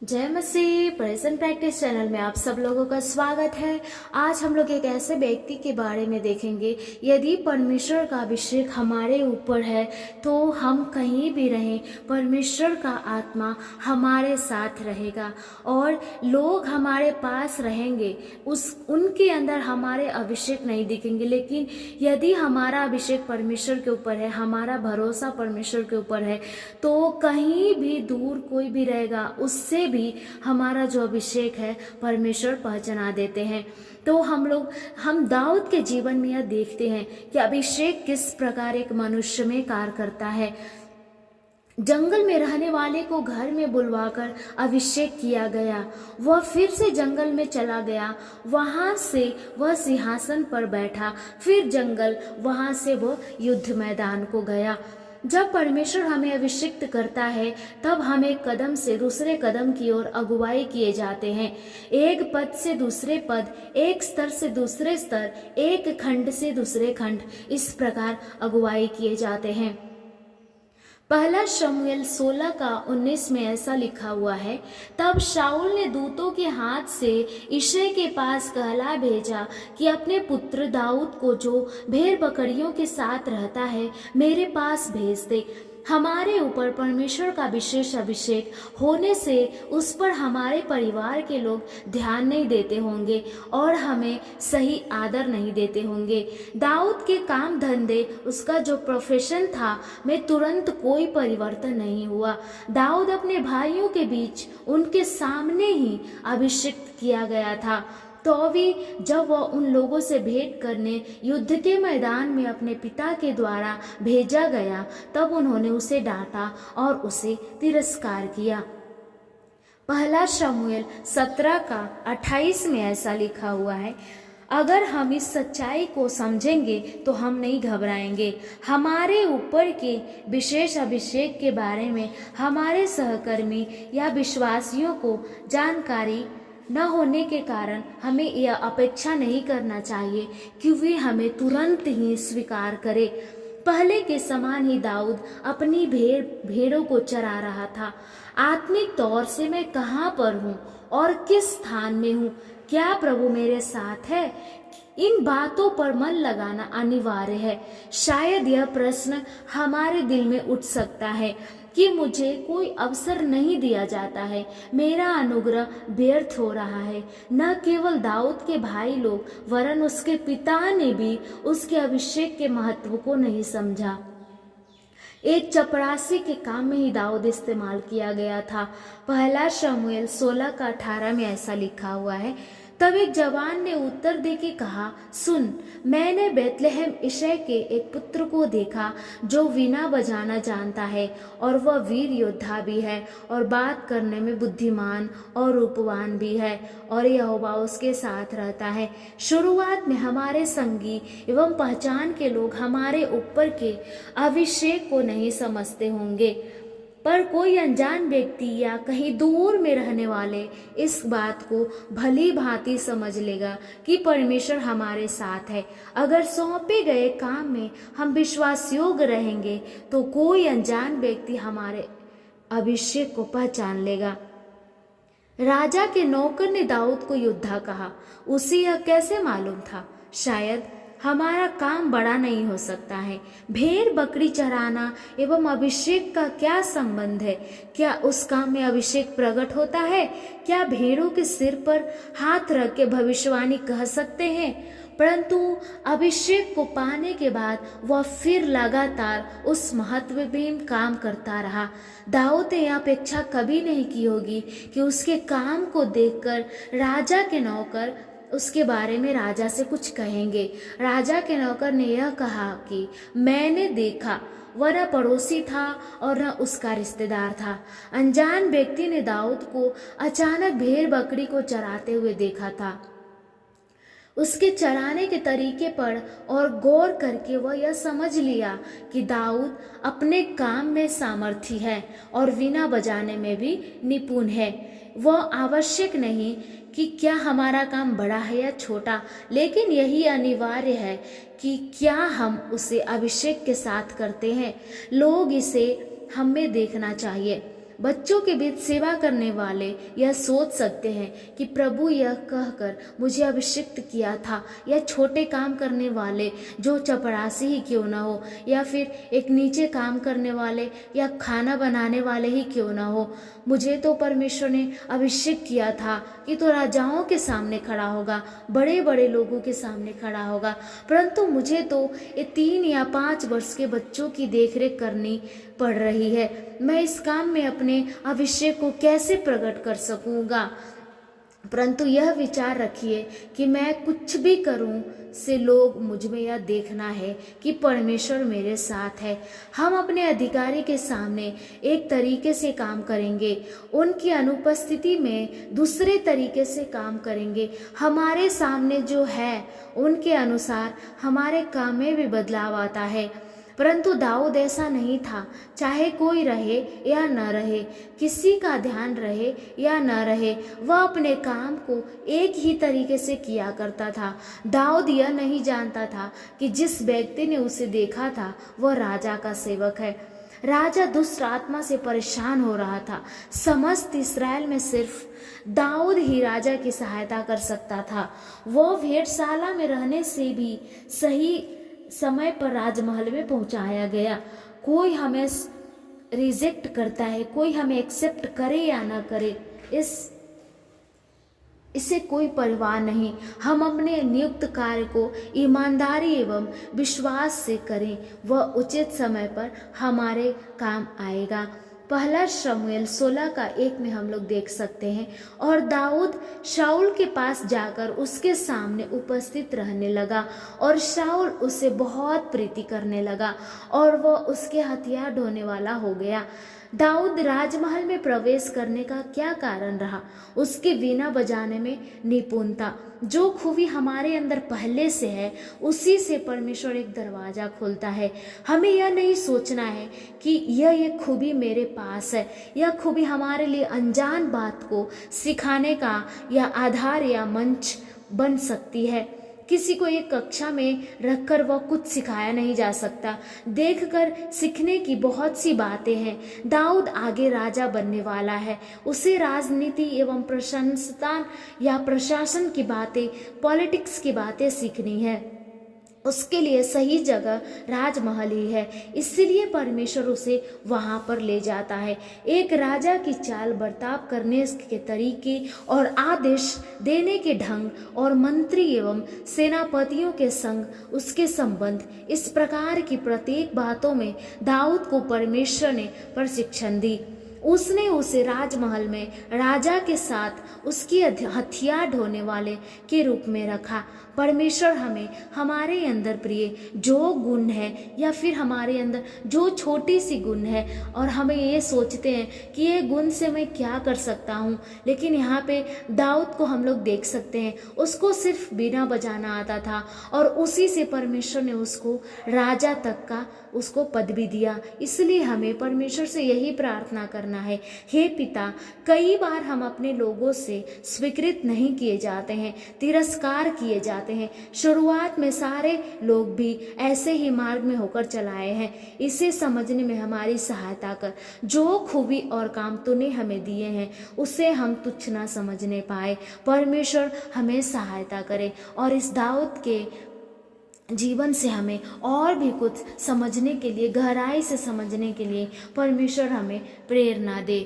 जय मसीह। Present practice channel में आप सब लोगों का स्वागत है। आज हम लोग एक ऐसे व्यक्ति के बारे में देखेंगे, यदि परमेश्वर का अभिषेक हमारे ऊपर है तो हम कहीं भी रहें, परमेश्वर का आत्मा हमारे साथ रहेगा और लोग हमारे पास रहेंगे, उनके अंदर हमारे अभिषेक नहीं दिखेंगे। लेकिन यदि हमारा अभिषेक परमेश्वर के ऊपर है, हमारा भरोसा परमेश्वर के ऊपर है, तो कहीं भी दूर कोई भी रहेगा, उससे भी हमारा जो अभिषेक है परमेश्वर पहचाना देते हैं। तो हम दाऊद के जीवन में यह देखते हैं कि अभिषेक किस प्रकार एक मनुष्य में कार्य करता है। जंगल में रहने वाले को घर में बुलवाकर अभिषेक किया गया। वह फिर से जंगल में चला गया, वहां से वह सिंहासन पर बैठा, फिर जंगल, वहां से वह युद्ध मैदान को गया। जब परमेश्वर हमें अभिषिक्त करता है तब हम एक कदम से दूसरे कदम की ओर अगुवाई किए जाते हैं। एक पद से दूसरे पद, एक स्तर से दूसरे स्तर, एक खंड से दूसरे खंड, इस प्रकार अगुवाई किए जाते हैं। पहला शमूएल 16 का 19 में ऐसा लिखा हुआ है, तब शाऊल ने दूतों के हाथ से यिशै के पास कहला भेजा कि अपने पुत्र दाऊद को, जो भेड़ बकरियों के साथ रहता है, मेरे पास भेज दे। हमारे ऊपर परमेश्वर का विशेष अभिषेक होने से उस पर हमारे परिवार के लोग ध्यान नहीं देते होंगे और हमें सही आदर नहीं देते होंगे। दाऊद के काम धंधे, उसका जो प्रोफेशन था, में तुरंत कोई परिवर्तन नहीं हुआ। दाऊद अपने भाइयों के बीच उनके सामने ही अभिषिक्त किया गया था। तो भी जब वह उन लोगों से भेंट करने युद्ध के मैदान में अपने पिता के द्वारा भेजा गया, तब उन्होंने उसे डांटा और उसे तिरस्कार किया। पहला शमूएल 17 का 28 में ऐसा लिखा हुआ है, अगर हम इस सच्चाई को समझेंगे तो हम नहीं घबराएंगे। हमारे ऊपर के विशेष अभिषेक के बारे में हमारे सहकर्मी या विश्वासियों को जानकारी न होने के कारण हमें यह अपेक्षा नहीं करना चाहिए कि वे हमें तुरंत ही स्वीकार करें। पहले के समान ही दाऊद अपनी भेड़ों को चरा रहा था। आत्मिक तौर से मैं कहाँ पर हूँ और किस स्थान में हूँ? क्या प्रभु मेरे साथ है? इन बातों पर मन लगाना अनिवार्य है। शायद यह प्रश्न हमारे दिल में उठ सकता है कि मुझे कोई अवसर नहीं दिया जाता है, मेरा अनुग्रह व्यर्थ हो रहा है। न केवल दाऊद के भाई लोग, वरन उसके पिता ने भी उसके अभिषेक के महत्व को नहीं समझा। एक चपरासी के काम में ही दाऊद इस्तेमाल किया गया था। पहला शमूएल 16 का 18 में ऐसा लिखा हुआ है, तब एक जवान ने उत्तर दे के कहा, सुन, मैंने बेतलहम यिशै के एक पुत्र को देखा जो वीणा बजाना जानता है और वह वीर योद्धा भी है और बात करने में बुद्धिमान और रूपवान भी है और यहोवा उसके साथ रहता है। शुरुआत में हमारे संगी एवं पहचान के लोग हमारे ऊपर के अभिषेक को नहीं समझते होंगे, पर कोई अनजान व्यक्ति या कहीं दूर में रहने वाले इस बात को भली भांति समझ लेगा कि परमेश्वर हमारे साथ है। अगर सौंपे गए काम में हम विश्वास योग्य रहेंगे तो कोई अनजान व्यक्ति हमारे अभिषेक को पहचान लेगा। राजा के नौकर ने दाऊद को योद्धा कहा। उसे यह कैसे मालूम था? शायद हमारा काम बड़ा नहीं हो सकता है। भेड़ बकरी चराना एवं अभिषेक का क्या संबंध है? क्या उस काम में अभिषेक प्रकट होता है? क्या भेड़ों के सिर पर हाथ रख के भविष्यवाणी कह सकते हैं? परंतु अभिषेक को पाने के बाद वह फिर लगातार उस महत्वपूर्ण काम करता रहा। दाऊद ने अपेक्षा कभी नहीं की होगी कि उसके काम को देखकर राजा के नौकर उसके बारे में राजा से कुछ कहेंगे। राजा के नौकर ने यह कहा कि मैंने देखा, वह न पड़ोसी था और न उसका रिश्तेदार था। अनजान व्यक्ति ने दाऊद को अचानक भेड़ बकरी को चराते हुए देखा था। उसके चराने के तरीके पर और गौर करके वह यह समझ लिया कि दाऊद अपने काम में सामर्थी है और वीणा बजाने में भी निपुण है। वह आवश्यक नहीं कि क्या हमारा काम बड़ा है या छोटा, लेकिन यही अनिवार्य है कि क्या हम उसे अभिषेक के साथ करते हैं। लोग इसे हमें देखना चाहिए। बच्चों के बीच सेवा करने वाले यह सोच सकते हैं कि प्रभु यह कहकर मुझे अभिषिक्त किया था, या छोटे काम करने वाले जो चपरासी ही क्यों ना हो, या फिर एक नीचे काम करने वाले या खाना बनाने वाले ही क्यों ना हो, मुझे तो परमेश्वर ने अभिषेक किया था कि तो राजाओं के सामने खड़ा होगा, बड़े बड़े लोगों के सामने खड़ा होगा, परंतु मुझे तो ये 3 या 5 वर्ष के बच्चों की देखरेख करनी पड़ रही है। मैं इस काम में अपने अभिषेक को कैसे प्रकट कर सकूंगा? परंतु यह विचार रखिए कि मैं कुछ भी करूं से लोग मुझ में यह देखना है कि परमेश्वर मेरे साथ है। हम अपने अधिकारी के सामने एक तरीके से काम करेंगे, उनकी अनुपस्थिति में दूसरे तरीके से काम करेंगे। हमारे सामने जो है उनके अनुसार हमारे काम में भी बदलाव आता है। परंतु दाऊद ऐसा नहीं था। चाहे कोई रहे या न रहे, किसी का ध्यान रहे या न रहे, वह अपने काम को एक ही तरीके से किया करता था। दाऊद यह नहीं जानता था कि जिस व्यक्ति ने उसे देखा था वह राजा का सेवक है। राजा दुष्ट आत्मा से परेशान हो रहा था। समस्त इस्राएल में सिर्फ दाऊद ही राजा की सहायता कर सकता था। वह भेड़शाला में रहने से भी सही समय पर राजमहल में पहुंचाया गया। कोई हमें रिजेक्ट करता है, कोई हमें एक्सेप्ट करे या ना करे, इससे कोई परवाह नहीं। हम अपने नियुक्त कार्य को ईमानदारी एवं विश्वास से करें, वह उचित समय पर हमारे काम आएगा। पहला शमूएल 16:1 में हम लोग देख सकते हैं, और दाऊद शाऊल के पास जाकर उसके सामने उपस्थित रहने लगा, और शाऊल उससे बहुत प्रीति करने लगा, और वह उसके हथियार ढोने वाला हो गया। दाऊद राजमहल में प्रवेश करने का क्या कारण रहा? उसके वीणा बजाने में निपुणता। जो खूबी हमारे अंदर पहले से है, उसी से परमेश्वर एक दरवाजा खोलता है। हमें यह नहीं सोचना है कि यह खूबी मेरे पास है। यह खूबी हमारे लिए अनजान बात को सिखाने का या आधार या मंच बन सकती है। किसी को एक कक्षा में रखकर वह कुछ सिखाया नहीं जा सकता। देखकर सीखने की बहुत सी बातें हैं। दाऊद आगे राजा बनने वाला है। उसे राजनीति एवं प्रशासन या प्रशासन की बातें, पॉलिटिक्स की बातें सीखनी है। उसके लिए सही जगह राजमहल ही है, इसलिए परमेश्वर उसे वहां पर ले जाता है। एक राजा की चाल, बर्ताव करने के तरीके और आदेश देने के ढंग और मंत्री एवं सेनापतियों के संग उसके संबंध, इस प्रकार की प्रत्येक बातों में दाऊद को परमेश्वर ने प्रशिक्षण दी। उसने उसे राजमहल में राजा के साथ उसकी हथियार ढोने वाले के रूप में रखा। परमेश्वर हमें हमारे अंदर प्रिय जो गुण है, या फिर हमारे अंदर जो छोटी सी गुण है, और हमें ये सोचते हैं कि ये गुण से मैं क्या कर सकता हूँ, लेकिन यहाँ पे दाऊद को हम लोग देख सकते हैं, उसको सिर्फ बीना बजाना आता था, और उसी से परमेश्वर ने उसको राजा तक का उसको पद भी दिया। इसलिए हमें परमेश्वर से यही प्रार्थना करना है, हे पिता, कई बार हम अपने लोगों से स्वीकृत नहीं किए जाते हैं, तिरस्कार किए जाते हैं। शुरुआत में सारे लोग भी ऐसे ही मार्ग में होकर चलाए हैं। इसे समझने में हमारी सहायता कर। जो खूबी और काम तूने हमें दिए हैं उसे हम तुच्छ ना समझने पाए। परमेश्वर हमें सहायता करे, और इस दाऊद के जीवन से हमें और भी कुछ समझने के लिए, गहराई से समझने के लिए परमेश्वर हमें प्रेरणा दे।